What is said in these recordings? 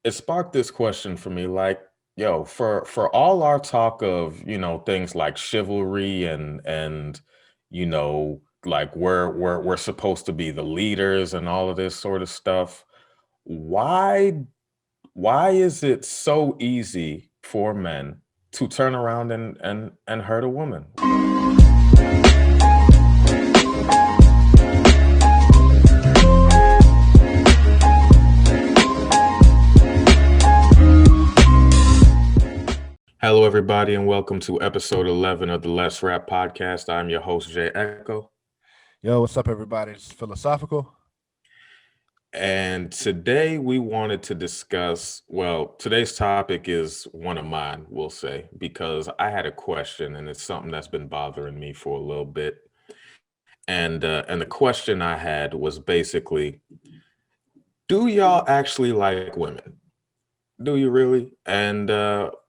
it sparked this question for me, like, yo, for all our talk of, things like chivalry and like we're supposed to be the leaders and all of this sort of stuff, why why is it so easy for men to turn around and hurt a woman? Hello, everybody, and welcome to episode 11 of the Let's Rap podcast. I'm your host, Jay Echo. Yo, what's up, everybody? It's Philosophical. And today we wanted to discuss, well, today's topic is one of mine, we'll say, because I had a question and it's something that's been bothering me for a little bit. And the question I had was basically, do y'all actually like women? Do you really? And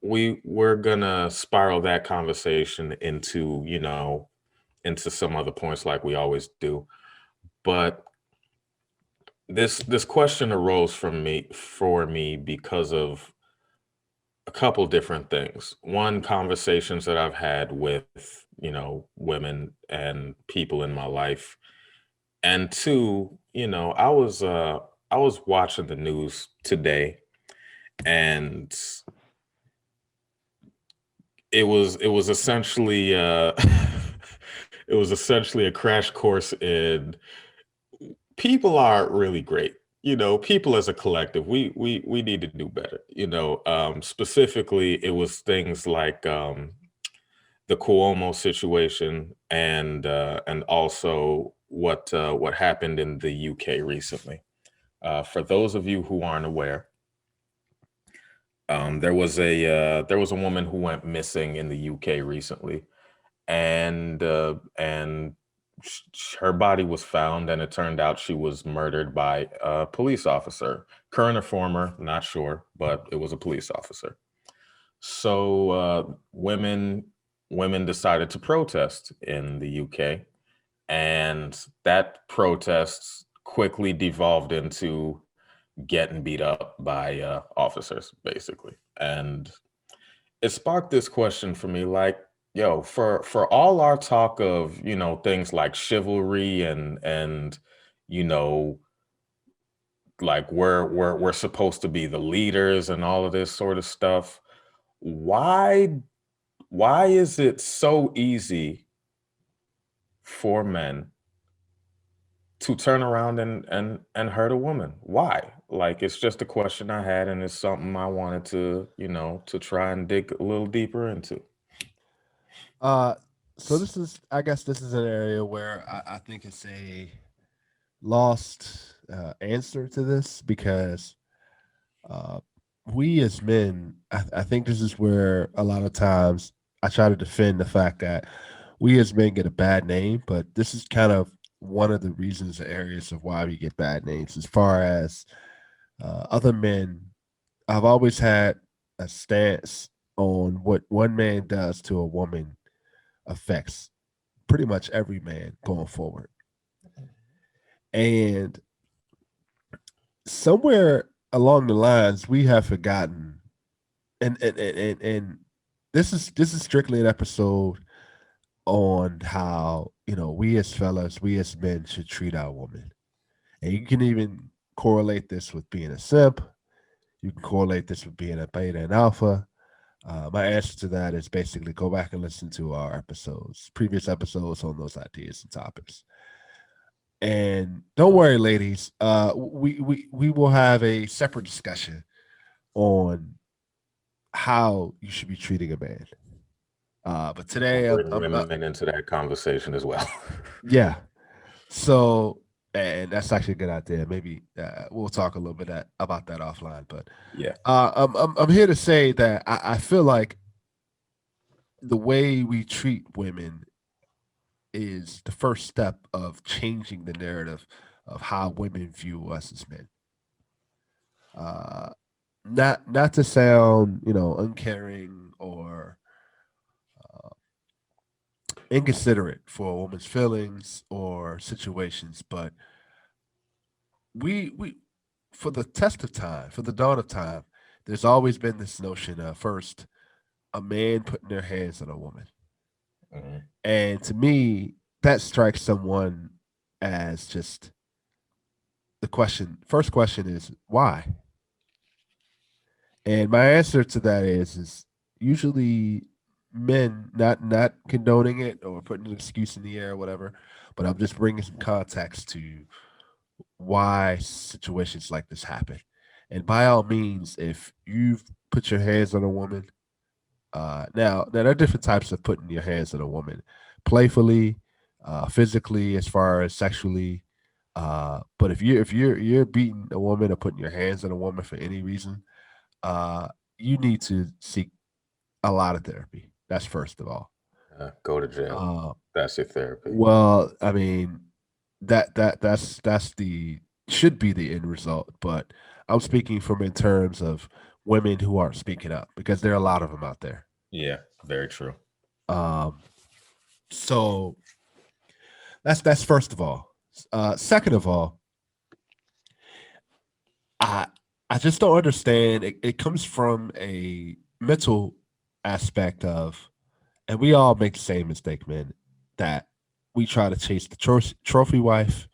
we're gonna spiral that conversation into, into some other points like we always do. But this question arose for me because of a couple different things. One, conversations that I've had with, women and people in my life. And two, I was watching the news today, and it was essentially it was essentially a crash course in people aren't really great. People as a collective, we need to do better. Specifically, it was things like the Cuomo situation and also what happened in the UK recently. For those of you who aren't aware, there was a woman who went missing in the UK recently, and her body was found, and it turned out she was murdered by a police officer, current or former, not sure, but it was a police officer. So women decided to protest in the UK, and that protest quickly devolved into getting beat up by officers, basically. And it sparked this question for me, like, yo, for all our talk of, things like chivalry and you know like we're supposed to be the leaders and all of this sort of stuff, why why is it so easy for men to turn around and hurt a woman? Why? Like, it's just a question I had, and it's something I wanted to, to try and dig a little deeper into. Uh, so I guess, this is an area where I think it's a lost answer to this because uh, we as men, I think this is where a lot of times I try to defend the fact that we as men get a bad name, but this is kind of one of the reasons, areas of why we get bad names. As far as other men, I've always had a stance on what one man does to a woman affects pretty much every man going forward. And somewhere along the lines, we have forgotten, and this is strictly an episode on how we as fellas, we as men should treat our woman, and you can even correlate this with being a simp. You can correlate this with being a beta and alpha. My answer to that is basically go back and listen to our previous episodes on those ideas and topics. And don't worry, ladies. We will have a separate discussion on how you should be treating a man. But We'll today, bring women into that conversation as well. yeah. So, and that's actually a good idea. Maybe we'll talk a little bit about that offline. But Yeah. I'm here to say that I feel like the way we treat women is the first step of changing the narrative of how women view us as men. Uh, not to sound uncaring or uh, inconsiderate for a woman's feelings or situations, but we for the test of time, for the dawn of time, there's always been this notion of first a man putting their hands on a woman. Mhm. And to me, that strikes someone as just the question. First question is why? And my answer to that is usually men not condoning it or putting an excuse in the air or whatever, but I'm just bringing some context to why situations like this happen. And by all means, if you've put your hands on a woman, now there are different types of putting your hands on a woman, playfully, physically, as far as sexually. But if you're beating a woman or putting your hands on a woman for any reason, uh, you need to seek a lot of therapy. That's first of all. Go to jail. Uh, That's your therapy. well, I mean, that's the should be the end result. But I'm speaking from in terms of women who aren't speaking up because there are a lot of them out there. Yeah, very true. Um, so that's first of all. Second of all, I I just don't understand. It comes from a mental aspect of, and we all make the same mistake, man. That we try to chase the trophy wife.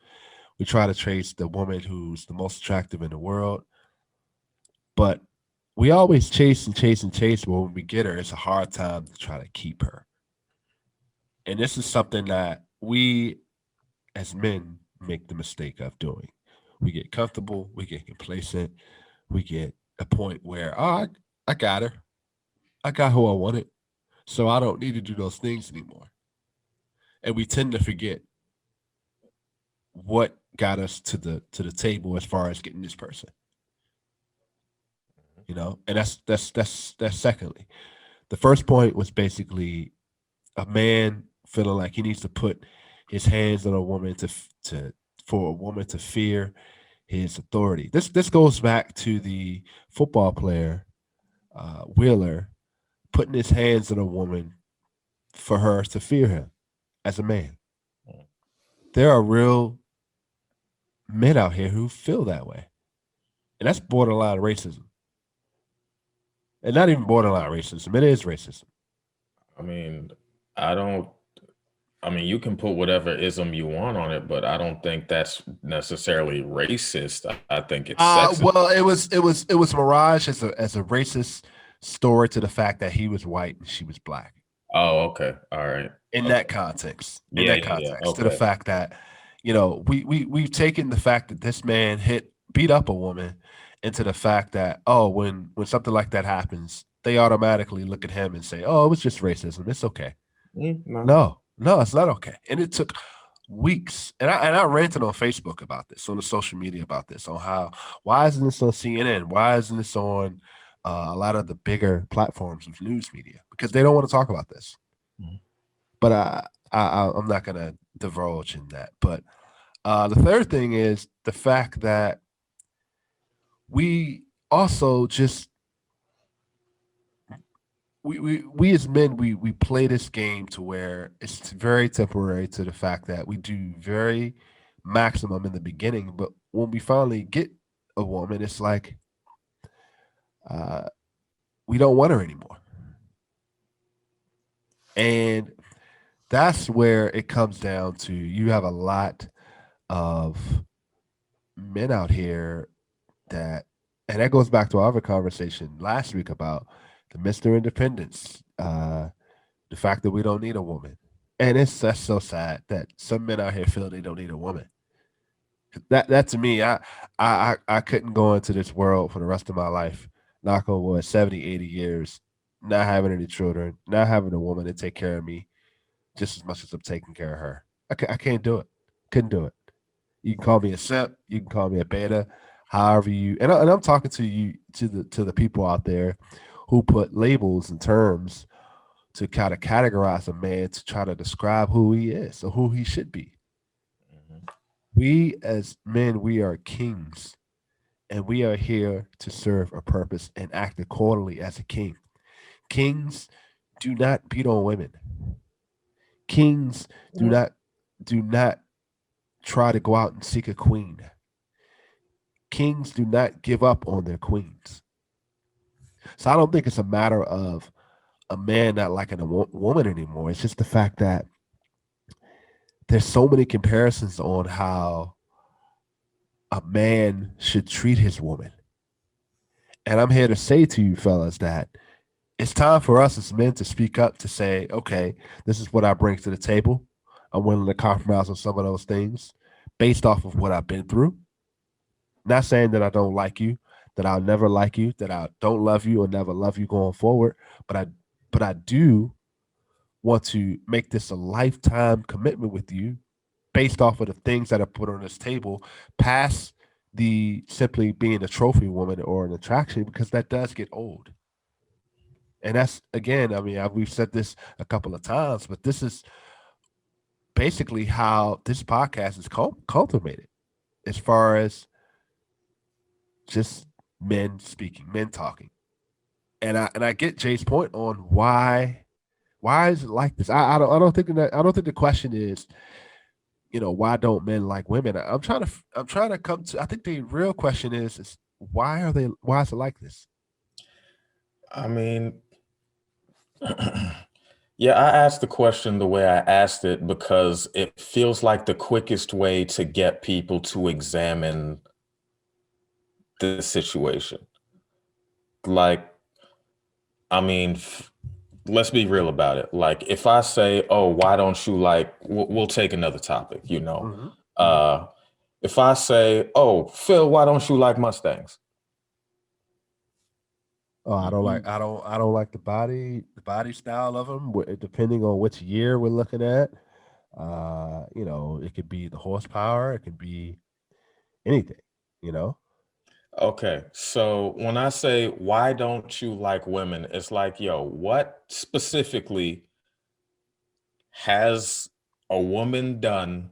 We try to chase the woman who's the most attractive in the world, but we always chase and chase and chase. But when we get her, it's a hard time to try to keep her. And this is something that we as men make the mistake of doing. We get comfortable, we get complacent, we get a point where, oh, I got her. I got who I wanted. So I don't need to do those things anymore. And we tend to forget what got us to the table as far as getting this person. And that's secondly. The first point was basically a man feeling like he needs to put his hands on a woman to for a woman to fear his authority. This goes back to the football player Wheeler putting his hands on a woman for her to fear him as a man. Mm. There are real men out here who feel that way, and that's borderline racism, and not even borderline racism. It is racism. I mean, I don't. I mean, you can put whatever ism you want on it, but I don't think that's necessarily racist. I think it's sexist. Well, it was Mirage as a racist story to the fact that he was white and she was black. Oh, okay. All right. In Okay. that context, Yeah, yeah, yeah. to the Okay. fact that we've taken the fact that this man beat up a woman into the fact that, oh, when something like that happens, they automatically look at him and say, oh, it was just racism, it's okay. No. No, it's not okay. And it took weeks. And I ranted on Facebook about this, on the social media about this, on how why isn't this on CNN? Why isn't this on a lot of the bigger platforms of news media? Because they don't want to talk about this. Mhm. But I'm not gonna divulge in that. But the third thing is the fact that we also just we as men we play this game to where it's very temporary to the fact that we do very maximum in the beginning, but when we finally get a woman, it's like uh, we don't want her anymore, and that's where it comes down to. You have a lot of men out here that, and that goes back to our other conversation last week about the Mr. Independence, the fact that we don't need a woman. And that's so sad that some men out here feel they don't need a woman. That to me, I couldn't go into this world for the rest of my life, knock on wood, 70, 80 years, not having any children, not having a woman to take care of me just as much as I'm taking care of her. I can't do it. Couldn't do it. You can call me a simp. You can call me a beta. However you and I'm talking to you to the people out there who put labels and terms to kind of categorize a man to try to describe who he is or who he should be. Mhm. We as men, we are kings, and we are here to serve a purpose and act accordingly as a king. Kings do not beat on women. Kings do Yeah. not do not try to go out and seek a queen. kings do not give up on their queens. So I don't think it's a matter of a man not liking a woman anymore. It's just the fact that there's so many comparisons on how a man should treat his woman. And I'm here to say to you fellas that it's time for us as men to speak up to say, okay, this is what I bring to the table. I'm willing to compromise on some of those things based off of what I've been through. Not saying that I don't like you, that I'll never like you, that I don't love you or never love you going forward, but I do want to make this a lifetime commitment with you based off of the things that are put on this table, past the simply being a trophy woman or an attraction, because that does get old. And that's again, I mean, we've said this a couple of times, but this is basically how this podcast is cultivated, as far as just men speaking, men talking. And I get Jay's point on why is it like this. I don't think the question is, why don't men like women? I'm trying to come to. I think the real question is why is it like this? I mean, yeah, I asked the question the way I asked it because it feels like the quickest way to get people to examine the situation. Like, I mean, let's be real about it. Like, if I say, "Oh, why don't you like?" We'll take another topic. Mm-hmm. Mm-hmm. Uh, if I say, "Oh, Phil, why don't you like Mustangs?" Oh, I don't like You, I don't like the body style of them. Depending on which year we're looking at, it could be the horsepower, it could be anything. You know. okay, so when I say, "Why don't you like women?" It's like, yo, what specifically has a woman done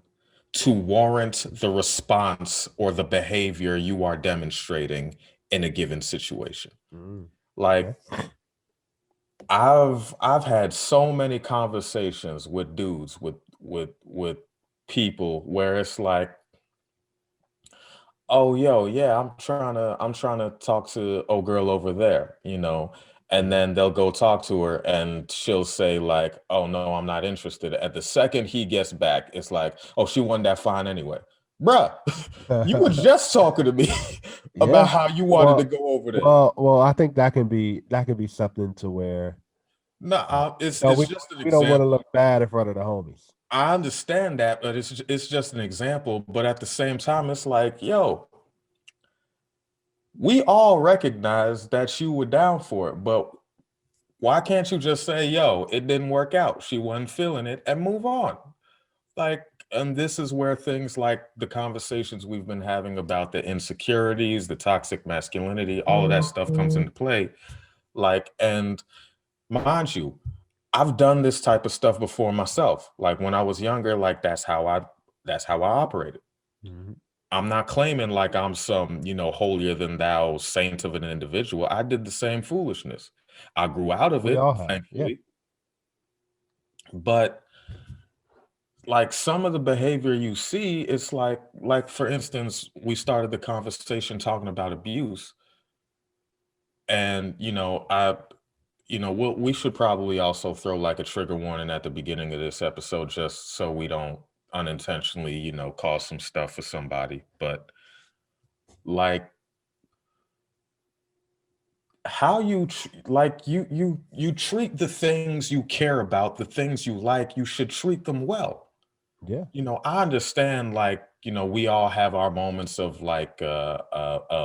to warrant the response or the behavior you are demonstrating in a given situation? Mm, okay. Like, I've had so many conversations with dudes with people where it's like, "Oh, yo, yeah, I'm trying to talk to old girl over there." And Mm. then they'll go talk to her and she'll say like, "Oh no, I'm not interested." At the second he gets back, it's like, "Oh, she wasn't that fine anyway." Bruh, you were just talking to me about Yeah. how you wanted to Well, go over there. well, I think that can be something to where No, uh, it's no, it's we just an we don't want to example. look bad in front of the homies. I understand that, but it's just an example. But at the same time, it's like, yo, we all recognize that you were down for it, but why can't you just say, yo, it didn't work out. She wasn't feeling it and move on? Like, and this is where things like the conversations we've been having about the insecurities, the toxic masculinity, all of that stuff comes into play. Like, and mind you, I've done this type of stuff before myself. Like when I was younger, like that's how I operated. Mhm. I'm not claiming like I'm some, holier than thou saint of an individual. I did the same foolishness. I grew out of We it, all have, yeah. thankfully. But like some of the behavior you see, it's like for instance, we started the conversation talking about abuse. And we should probably also throw like a trigger warning at the beginning of this episode just so we don't unintentionally, cause some stuff for somebody. But like how like you treat the things you care about, the things you like, you should treat them well. Yeah. I understand like, we all have our moments of like of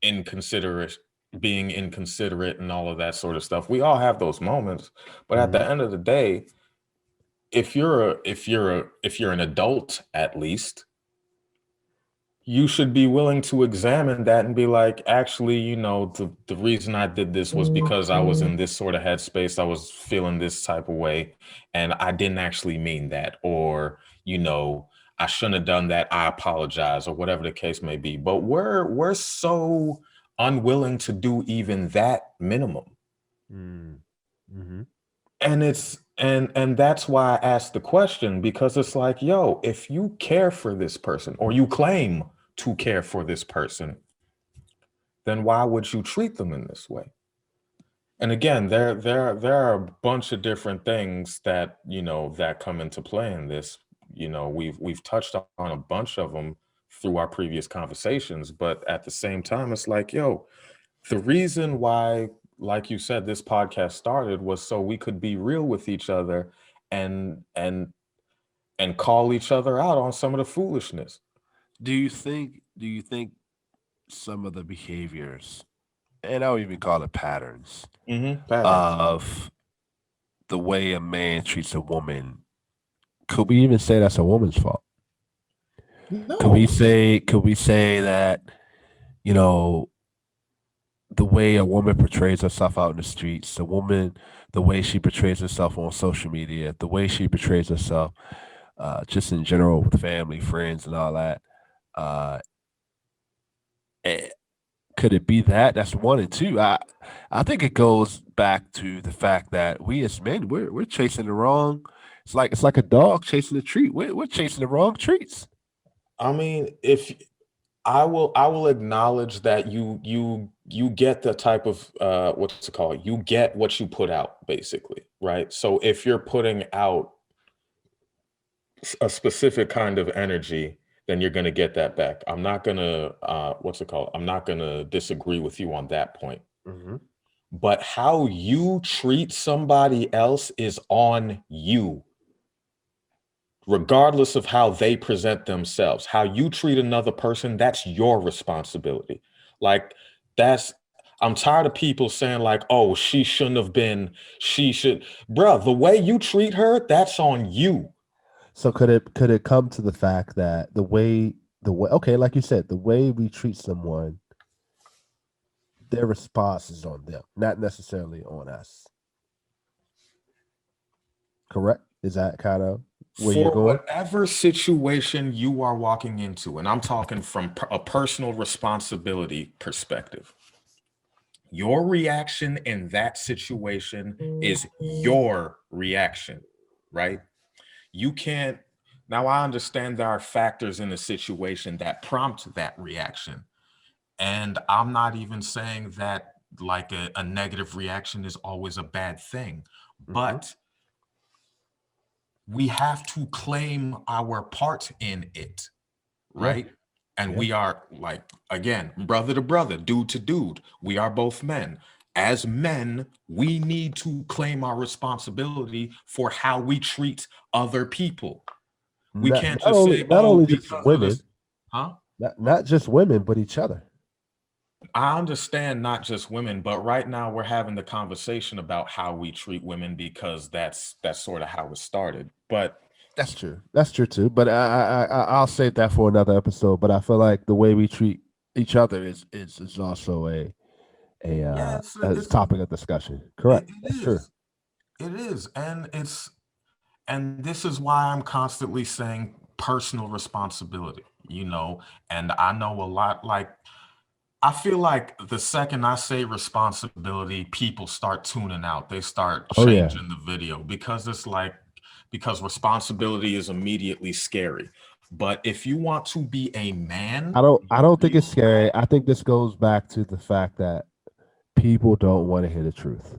inconsiderate being inconsiderate and all of that sort of stuff. We all have those moments, but at the Mhm. end of the day, if you're an adult at least, you should be willing to examine that and be like, actually, the reason I did this was because I was in this sort of headspace. I was feeling this type of way, and I didn't actually mean that. Or, I shouldn't have done that. I apologize, or whatever the case may be. But we're so unwilling to do even that minimum. Mm. Mhm. And that's why I asked the question, because it's like, yo, if you care for this person or you claim to care for this person, then why would you treat them in this way? And again, there are a bunch of different things that, that come into play in this. We've touched on a bunch of them through our previous conversations, but at the same time, it's like, yo, the reason why, like you said, this podcast started was so we could be real with each other and call each other out on some of the foolishness. Do you think some of the behaviors, and I'll even call it patterns, Patterns. of the way a man treats a woman, could we even say that's a woman's fault? Could we No. say could we say that, you know, the way a woman portrays herself out in the streets, the way she portrays herself on social media, the way she portrays herself just in general with family, friends, and all that. Uh, eh, could it be that? That's one and two. I think it goes back to the fact that we as men we're chasing the wrong. It's like a dog chasing a treat. We're chasing the wrong treats. I mean, if I will acknowledge that you get the type of what's it called? You get what you put out, basically, right? So if you're putting out a specific kind of energy, then you're going to get that back. I'm not going to what's it called? I'm not going to disagree with you on that point. Hmm. But how you treat somebody else is on you, regardless of how they present themselves. How you treat another person, that's your responsibility. Like, that's, I'm tired of people saying, like, oh, she shouldn't have been, she should. Bruh, the way you treat her, that's on you. So could it come to the fact that the way okay, like you said, the way we treat someone, their response is on them, not necessarily on us. Correct? Is that kind of where you're For going? whatever situation you are walking into, and I'm talking from a personal responsibility perspective, your reaction in that situation is your reaction, right? You can't. Now, I understand there are factors in the situation that prompt that reaction. And I'm not even saying that like a negative reaction is always a bad thing, Hmm. but we have to claim our part in it, Yeah, right? And yeah. we are, like, again, brother to brother, dude to dude. We are both men. As men, we need to claim our responsibility for how we treat other people. We Not can't not just only say, not oh, only just because of women, this, huh? not just women, but each other. I understand not just women, but right now we're having the conversation about how we treat women because that's sort of how it started. But That's true. That's true too. But I'll save that for another episode. But I feel like the way we treat each other is also yeah, a topic of discussion. Correct. it That's true. is. It is. And this is why I'm constantly saying personal responsibility, and I know a lot, like, I feel like the second I say responsibility, people start tuning out. They start Oh yeah. changing the video because it's like, because responsibility is immediately scary. But if you want to be a man I don't think it's real scary. bad, I think this goes back to the fact that people don't want to hear the truth.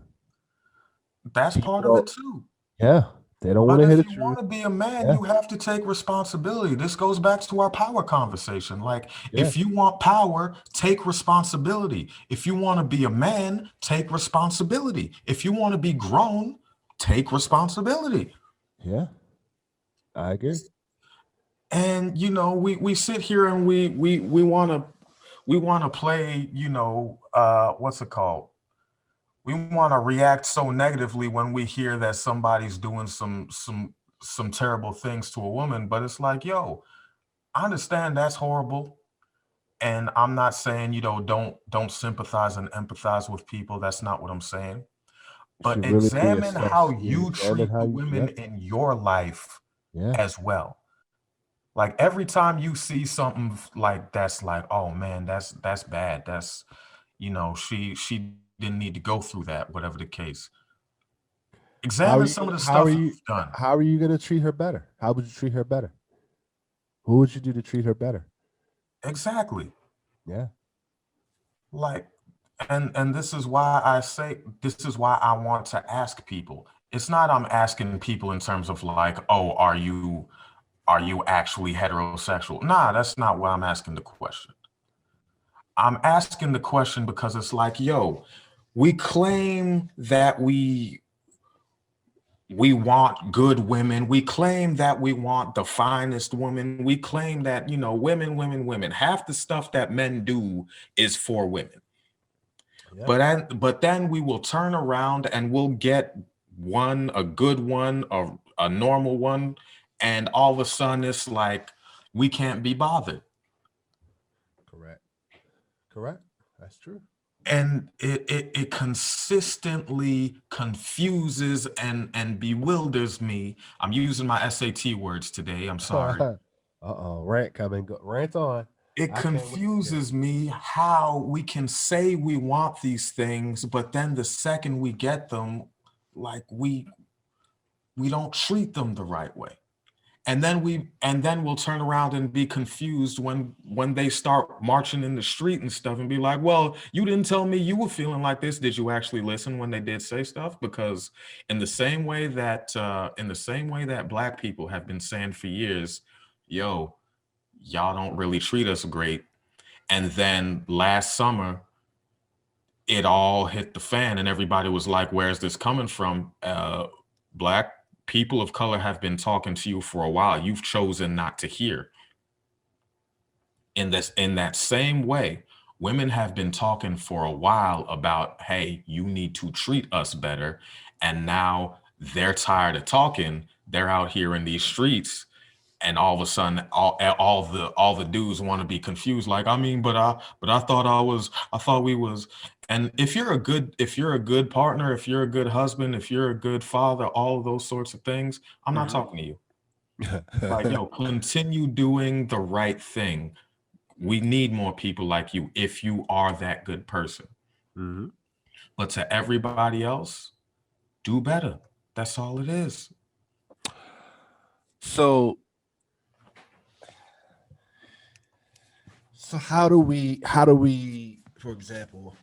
that's People part of don't. it too. Yeah, they don't want But to hear if the you truth. want to be a man, Yeah, you have to take responsibility. This goes back to our power conversation. Like, yeah, if you want power, take responsibility. If you want to be a man, take responsibility. If you want to be grown, take responsibility. yeah. I agree. And we sit here and we want to play, what's it called? We want to react so negatively when we hear that somebody's doing some terrible things to a woman, but it's like, yo, I understand that's horrible, and I'm not saying, don't sympathize and empathize with people. That's not what I'm saying. It But should really be examine how assessed. Yeah, you examine treat how the you. women Yeah, in your life yeah, as well. Like, every time you see something like that's like, oh man, that's bad. That's, she didn't need to go through that, whatever the case. How are Examine you some of gonna? the How are stuff you? you've done. How are you gonna treat her better? How would you treat her better? Who would you do to treat her better? Exactly. Yeah. Like, and this is why I say, this is why I want to ask people. It's not I'm asking people in terms of like, oh, are you actually heterosexual? Nah, that's not why I'm asking the question. I'm asking the question because it's like, yo, we claim that we want good women. We claim that we want the finest women. We claim that, women, women, women. Half the stuff that men do is for women. Yeah. But then we will turn around and we'll get one, a good one, a normal one, and all of a sudden it's like we can't be bothered. Correct. Correct. That's true. And it consistently confuses and bewilders me. I'm using my SAT words today. I'm sorry. Uh-oh. Rant coming. Rant on. It I can't wait to hear it. confuses me how we can say we want these things, but then the second we get them, like we don't treat them the right way. And then we'll turn around and be confused when they start marching in the street and stuff and be like, well, you didn't tell me you were feeling like this. Did you actually listen when they did say stuff? Because in the same way that black people have been saying for years, yo, y'all don't really treat us great. And then last summer it all hit the fan and everybody was like, where's this coming from? Black people of color have been talking to you for a while. You've chosen not to hear. In that same way, women have been talking for a while about, hey, you need to treat us better. And now they're tired of talking. They're out here in these streets, and all of a sudden all the dudes want to be confused, like, I mean, but I thought we was. And if you're a good partner, if you're a good husband, if you're a good father, all of those sorts of things, I'm not Hmm. talking to you. Like, yo, continue doing the right thing. We need more people like you if you are that good person. Hmm. But to everybody else, do better. That's all it is. So, so how do we, for example,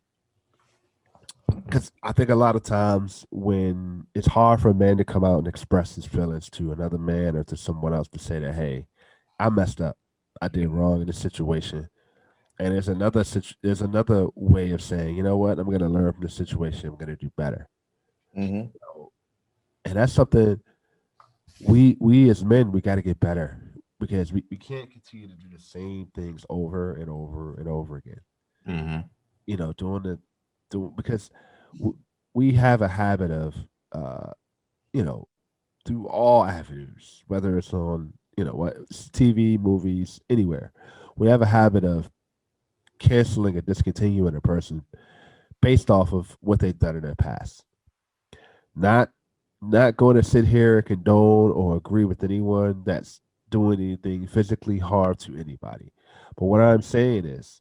because I think a lot of times when it's hard for a man to come out and express his feelings to another man or to someone else to say that, hey, I messed up, I did wrong in this situation, and there's another way of saying, you know what, I'm going to learn from the situation, I'm going to do better. Hmm. And that's something we as men, we got to get better, because we can't continue to do the same things over and over and over again. Hmm. Doing the do because w- we have a habit of uh you know through all avenues, whether it's on what TV, movies, anywhere, we have a habit of canceling and discontinuing a person based off of what they've done in their past. Not not going to sit here and condone or agree with anyone that's doing anything physically harm to anybody. But what I'm saying is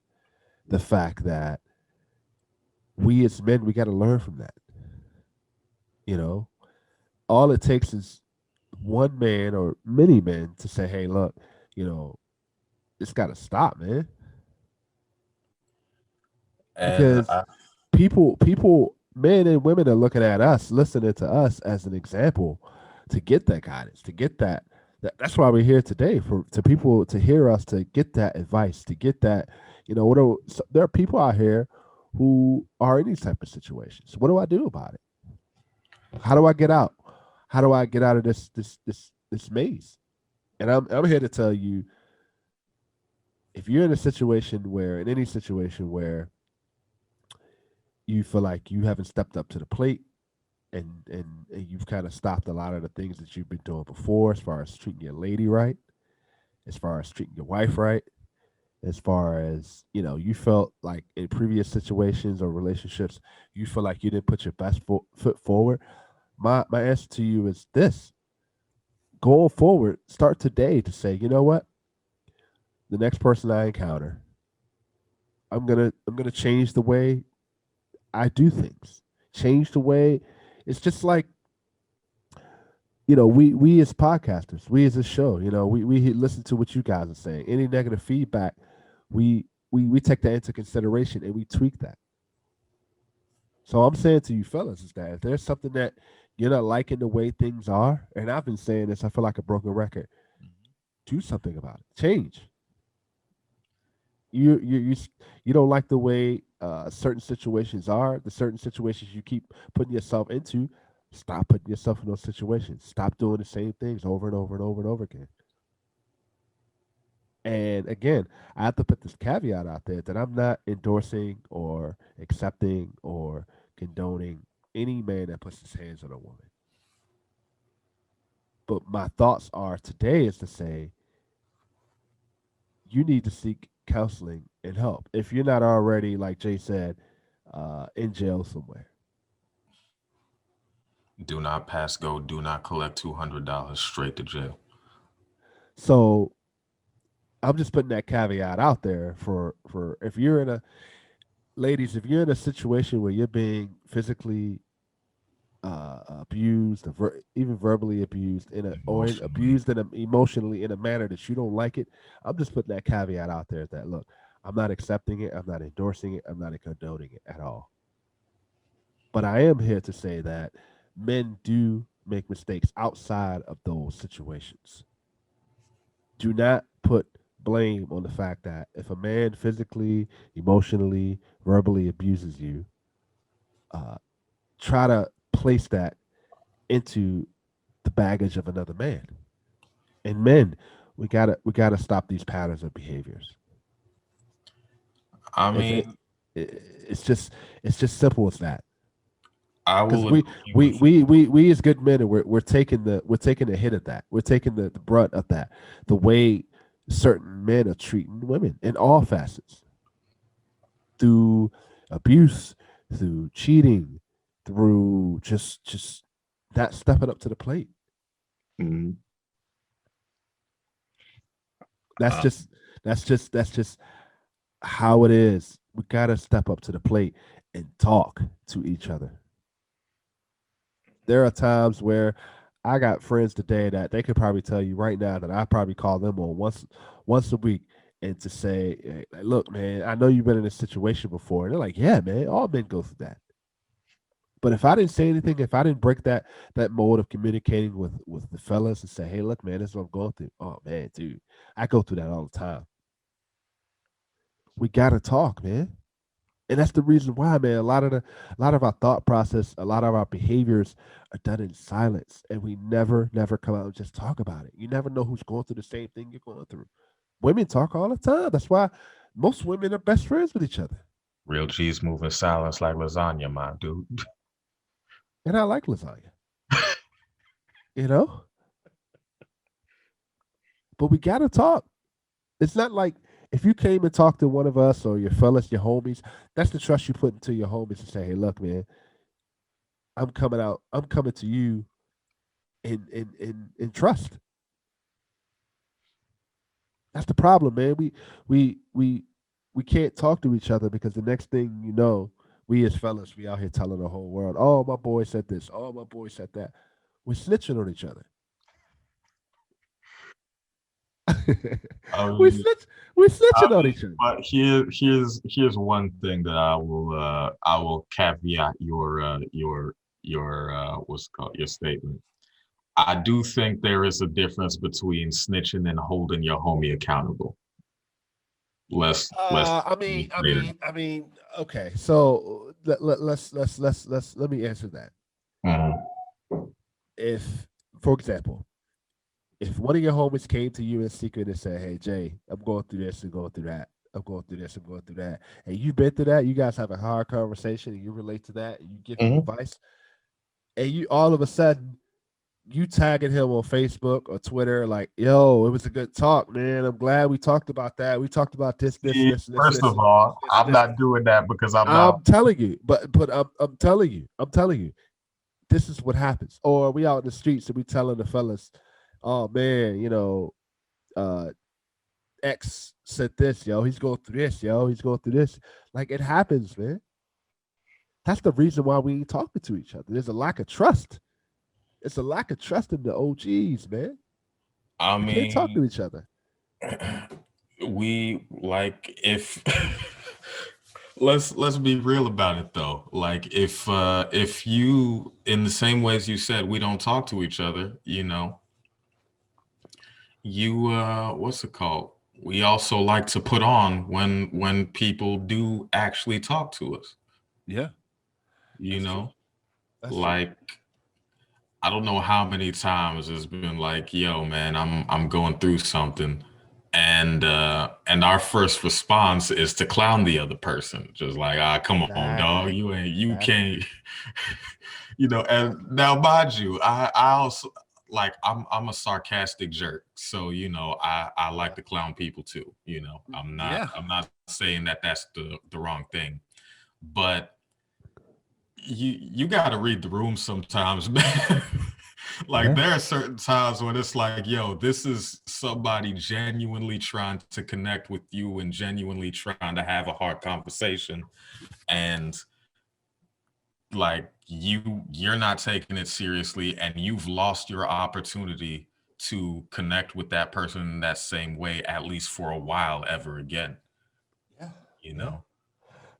the fact that we as men, we got to learn from that. You know, all it takes is one man or many men to say, "Hey, look, you know, it's got to stop, man," And because people, men and women are looking at us, listening to us as an example to get that guidance, to get that. That's why we're here today, for to people to hear us, to get that advice, to get that. There are people out here who are in these type of situations. What do I do about it? How do I get out? How do I get out of this maze? And I'm here to tell you, if you're in a situation where, in any situation where you feel like you haven't stepped up to the plate, and you've kind of stopped a lot of the things that you've been doing before, as far as treating your lady right, as far as treating your wife right, as far as you felt like in previous situations or relationships, you feel like you didn't put your best foot forward. My answer to you is this: going forward, start today to say, you know what, the next person I encounter, I'm gonna change the way I do things. Change the way. It's just like, we as podcasters, we as a show, we listen to what you guys are saying. Any negative feedback, we take that into consideration and we tweak that. So I'm saying to you fellas is that if there's something that you're not liking the way things are, and I've been saying this, I feel like a broken record. Do something about it. Change. You don't like the way certain situations are, the certain situations you keep putting yourself into. Stop putting yourself in those situations. Stop doing the same things over and over and over and over again. And again, I have to put this caveat out there that I'm not endorsing or accepting or condoning any man that puts his hands on a woman. But my thoughts are today is to say you need to seek counseling and help if you're not already, like Jay said, in jail somewhere. Do not pass go. Do not collect $200 straight to jail. So I'm just putting that caveat out there for if you're in a ladies, if you're in a situation where you're being physically abused, or even verbally abused, Emotionally. abused in emotionally in a manner that you don't like it, I'm just putting that caveat out there that look, I'm not accepting it, I'm not endorsing it, I'm not condoning it at all. But I am here to say that men do make mistakes outside of those situations. Do not put blame on the fact that if a man physically, emotionally, verbally abuses you, uh, try to place that into the baggage of another man. And men, we gotta stop these patterns of behaviors. I If it, mean, it's just simple as that. I Because will agree with you. we as good men, we're taking the hit of that. We're taking the brunt of that. The way certain men are treating women in all facets, through abuse, through cheating, through just not stepping up to the plate. Mhm. That's Uh, just that's just how it is. We gotta step up to the plate and talk to each other. There are times where I got friends today that they could probably tell you right now that I probably call them on once a week and to say, hey, like, look, man, I know you've been in this situation before. And they're like, yeah, man, all men go through that. But if I didn't say anything, if I didn't break that mode of communicating with the fellas and say, hey, look, man, this is what I'm going through. Oh man, dude, I go through that all the time. We gotta talk, man. And that's the reason why, man. A lot of our thought process, a lot of our behaviors are done in silence, and we never come out and just talk about it. You never know who's going through the same thing you're going through. Women talk all the time. That's why most women are best friends with each other. real cheese move in silence like lasagna, my dude. And I like lasagna, you know. But we gotta talk. It's not like if you came and talked to one of us or your fellas, your homies. That's the trust you put into your homies to say, hey, look, man, I'm coming out. I'm coming to you in trust. That's the problem, man. We we we can't talk to each other because the next thing you know, we as fellas, we out here telling the whole world, "Oh, my boy said this. Oh, my boy said that." We're snitching on each other. I we mean, snitch. We're I snitching on mean, each other. but here's one thing that I will caveat your what's it called your statement. I do think there is a difference between snitching and holding your homie accountable. Let's be clear. I mean. Okay, so let me answer that. Mhm. If, for example, if one of your homies came to you in secret and said, "Hey Jay, I'm going through this and going through that. I'm going through this. I'm going through that," and you've been through that, you guys have a hard conversation, and you relate to that, and you give him Mhm. advice, and you all of a sudden you tagging him on Facebook or Twitter, like, "Yo, it was a good talk, man. I'm glad we talked about that. We talked about this, this, See, this, this, first this, of and all, this, and I'm this." not doing that because I'm not. I'm telling you, but I'm telling you, this is what happens. Or we out in the streets and we telling the fellas, "Oh man, uh, X said this, yo. He's going through this, yo. He's going through this." Like it happens, man. That's the reason why we ain't talking to each other. There's a lack of trust. It's a lack of trust in the OGs, man. I We can't talk to mean, each other. we like if let's be real about it though. Like if you in the same ways you said we don't talk to each other, you what's it called? We also like to put on when people do actually talk to us, Yeah, you that's true. know? That's true. Like I don't know how many times it's been like, yo, man, I'm going through something. And our first response is to clown the other person. Just like, come on, dog. Exactly. You Exactly. can't and now mind you, I also like I'm a sarcastic jerk. So, I like Yeah. to clown people too. I'm not Yeah. I'm not saying that that's the wrong thing. But you got to read the room sometimes, man. Like Yeah. there are certain times when it's like, yo, this is somebody genuinely trying to connect with you and genuinely trying to have a hard conversation, and like you're not taking it seriously, and you've lost your opportunity to connect with that person in that same way, at least for a while, ever again. Yeah. You Yeah. know,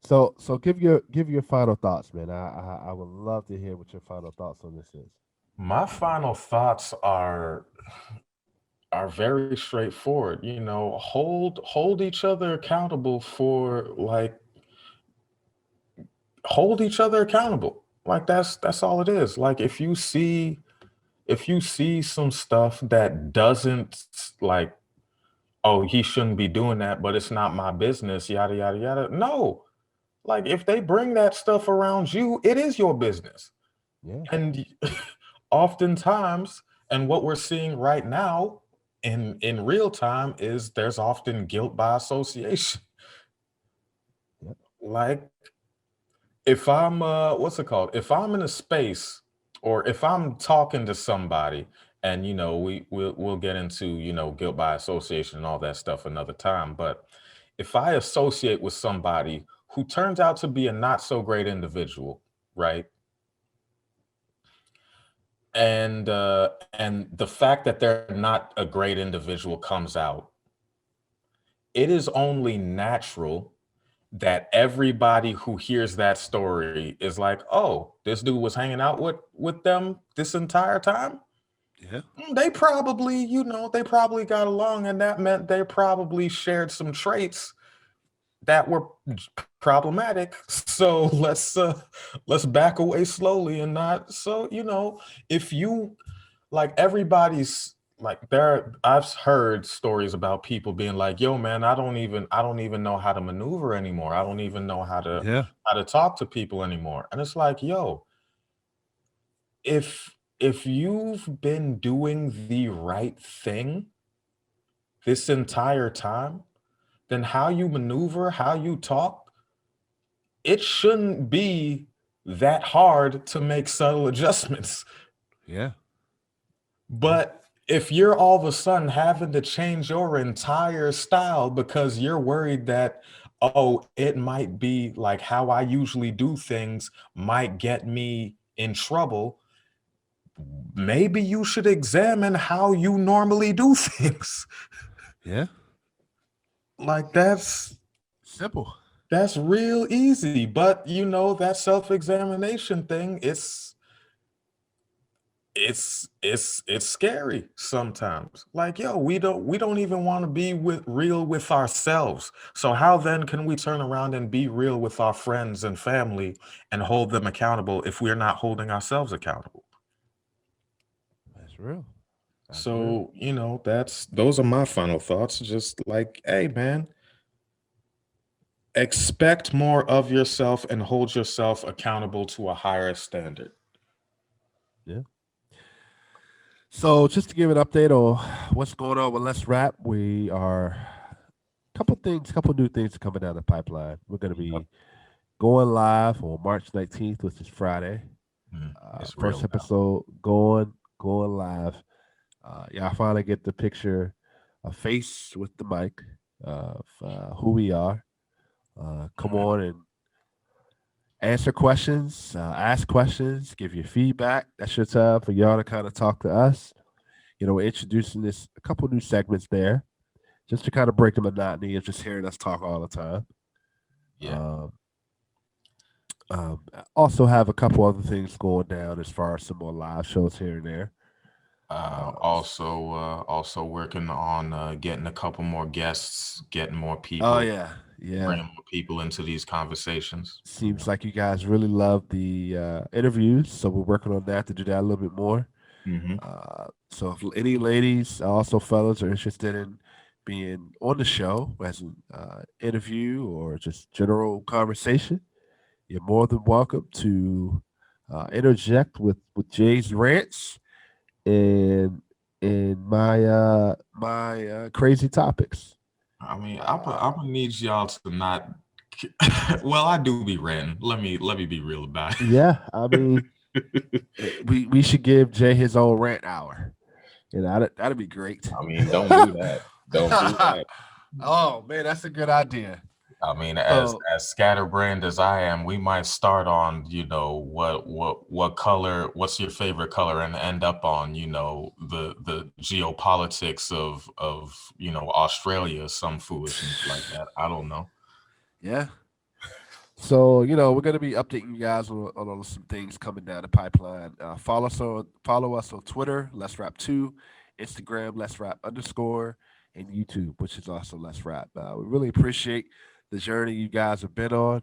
So give your final thoughts, man. I would love to hear what your final thoughts on this is. my final thoughts are very straightforward. Hold each other accountable for like hold each other accountable. Like that's all it is. Like if you see some stuff that doesn't like, oh, he shouldn't be doing that, but it's not my business, yada yada yada. No. Like if they bring that stuff around you, it is your business. Yeah. And oftentimes, and what we're seeing right now in real time is there's often guilt by association. Yep. Like if I'm what's it called? If I'm in a space or if I'm talking to somebody and we'll get into, guilt by association and all that stuff another time, but if I associate with somebody who turns out to be a not so great individual, right? And the fact that they're not a great individual comes out, it is only natural that everybody who hears that story is like, oh, this dude was hanging out with them this entire time. Yeah. They probably, they probably got along, and that meant they probably shared some traits that were problematic. So let's back away slowly and not so, if you like everybody's like there I've heard stories about people being like, yo, man, I don't even know how to maneuver anymore. I don't even know how to Yeah. talk to people anymore. And it's like, yo, if you've been doing the right thing this entire time, then how you maneuver, how you talk, it shouldn't be that hard to make subtle adjustments. Yeah. Yeah. But if you're all of a sudden having to change your entire style because you're worried that, oh, it might be like how I usually do things might get me in trouble, maybe you should examine how you normally do things. Yeah. Like Simple. that's real easy, but that self-examination thing, it's scary sometimes. Like, yo, we don't even want to be real with ourselves. So how then can we turn around and be real with our friends and family and hold them accountable if we're not holding ourselves accountable? That's real. That's real. So, that's those are my final thoughts. Just like, hey, man, expect more of yourself and hold yourself accountable to a higher standard. Yeah. So just to give an update on what's going on with Let's Rap, we are couple new things coming down the pipeline. We're going to Yep. be going live on March 19th, which is Friday. It's First real now. episode going live. Y'all finally get the picture, a face with the mic of who we are. Come Mhm. on and answer questions, ask questions, give your feedback. That's your time for y'all to kind of talk to us. We're introducing this a couple new segments there. just to kind of break the monotony of just hearing us talk all the time. Yeah. Um, also have a couple other things going down as far as some more live shows here and there. Also working on getting a couple more guests, getting more Oh people, yeah, yeah. bringing more people into these conversations. Seems like you guys really love the interviews, so we're working on that to do that a little bit more. Hmm. So if any ladies, also fellas, are interested in being on the show as an interview or just general conversation, you're more than welcome to interject with Jay's rants and my crazy topics. I mean, Uh, I'm gonna need y'all to not. Well, I do be ranting. Let me be real about yeah, I mean, it. we should give Jay his own rant hour. You know, that'd be great. I mean, don't do that. Don't do that. Oh man, that's a good idea. I mean, So as scatterbrained as I am, we might start on, what color, what's your favorite color, and end up on, the geopolitics of Australia, some foolishness like that. I don't know. yeah. So we're gonna be updating you guys on some things coming down the pipeline. Follow us on Twitter, Let's Rap Two, Instagram, Let's Rap underscore, and YouTube, which is also Let's Rap. We really appreciate the journey you guys have been on.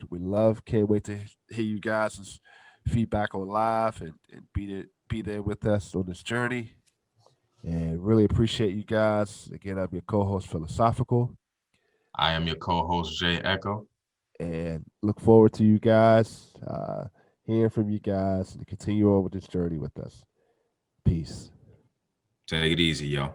Can't wait to hear you guys' feedback on live and be there with us on this journey. And really appreciate you guys. Again, I'm your co-host Philosophical, I am your co-host, Jay Echo. and look forward to you guys hearing from you guys and continue on with this journey with us. Peace. Take it easy, yo.